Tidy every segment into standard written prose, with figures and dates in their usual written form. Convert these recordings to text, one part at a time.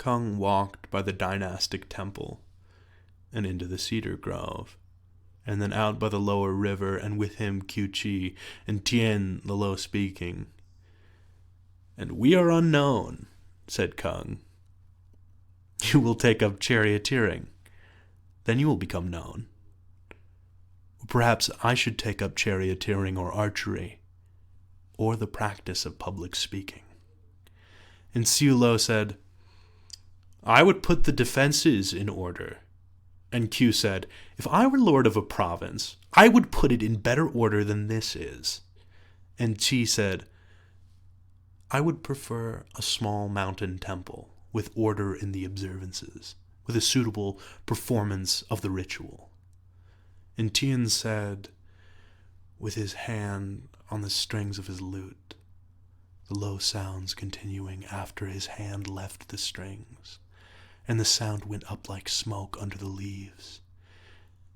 Kung walked by the dynastic temple and into the cedar grove, and then out by the lower river, and with him Qiuqi and Tien the low-speaking. "And we are unknown," said Kung. "You will take up charioteering. Then you will become known. Perhaps I should take up charioteering or archery, or the practice of public speaking." And Xiu Lo said, "I would put the defenses in order." And Q said, "If I were lord of a province, I would put it in better order than this is." And Qi said, "I would prefer a small mountain temple with order in the observances, with a suitable performance of the ritual." And Tien said, with his hand on the strings of his lute, the low sounds continuing after his hand left the strings, and the sound went up like smoke under the leaves,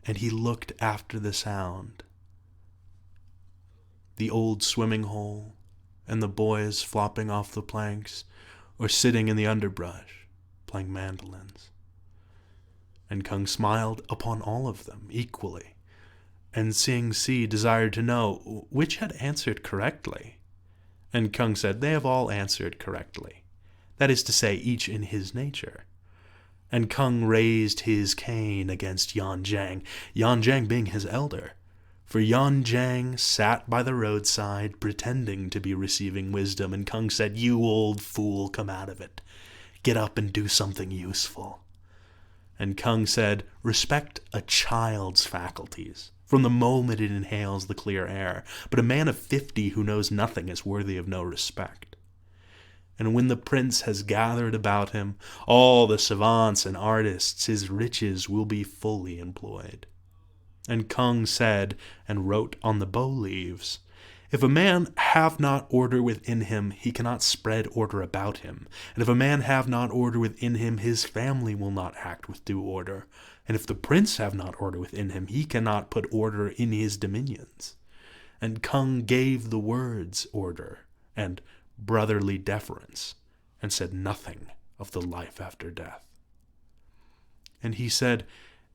and he looked after the sound. The old swimming hole, and the boys flopping off the planks, or sitting in the underbrush, playing mandolins. And Kung smiled upon all of them equally, and seeing Si desired to know which had answered correctly. And Kung said, "They have all answered correctly. That is to say, each in his nature." And Kung raised his cane against Yan Jiang being his elder. For Yan Jiang sat by the roadside pretending to be receiving wisdom, and Kung said, "You old fool, come out of it. Get up and do something useful." And Kung said, "Respect a child's faculties from the moment it inhales the clear air, but a man of 50 who knows nothing is worthy of no respect. And when the prince has gathered about him all the savants and artists, his riches will be fully employed." And Kung said, and wrote on the bow leaves, "If a man have not order within him, he cannot spread order about him. And if a man have not order within him, his family will not act with due order. And if the prince have not order within him, he cannot put order in his dominions." And Kung gave the words order and brotherly deference, and said nothing of the life after death. And he said,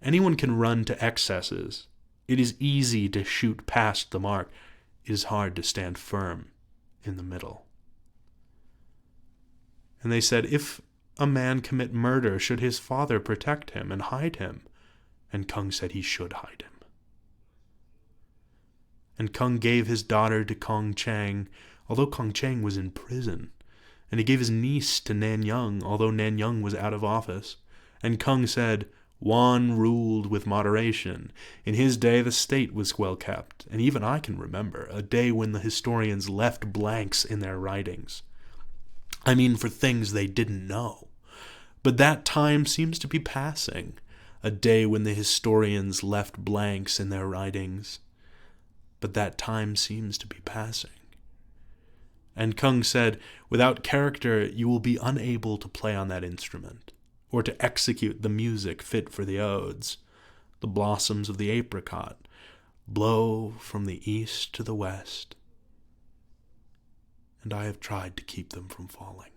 "Anyone can run to excesses. It is easy to shoot past the mark. It is hard to stand firm in the middle." And they said, "If a man commit murder, should his father protect him and hide him?" And Kung said he should hide him. And Kung gave his daughter to Kong Chang, although Kong Chang was in prison. And he gave his niece to Nanyang, although Nanyang was out of office. And Kung said, "Wan ruled with moderation. In his day the state was well kept, and even I can remember a day when the historians left blanks in their writings. I mean, for things they didn't know. But that time seems to be passing, a day when the historians left blanks in their writings. But that time seems to be passing." And Kung said, "Without character you will be unable to play on that instrument, or to execute the music fit for the odes. The blossoms of the apricot blow from the east to the west, and I have tried to keep them from falling."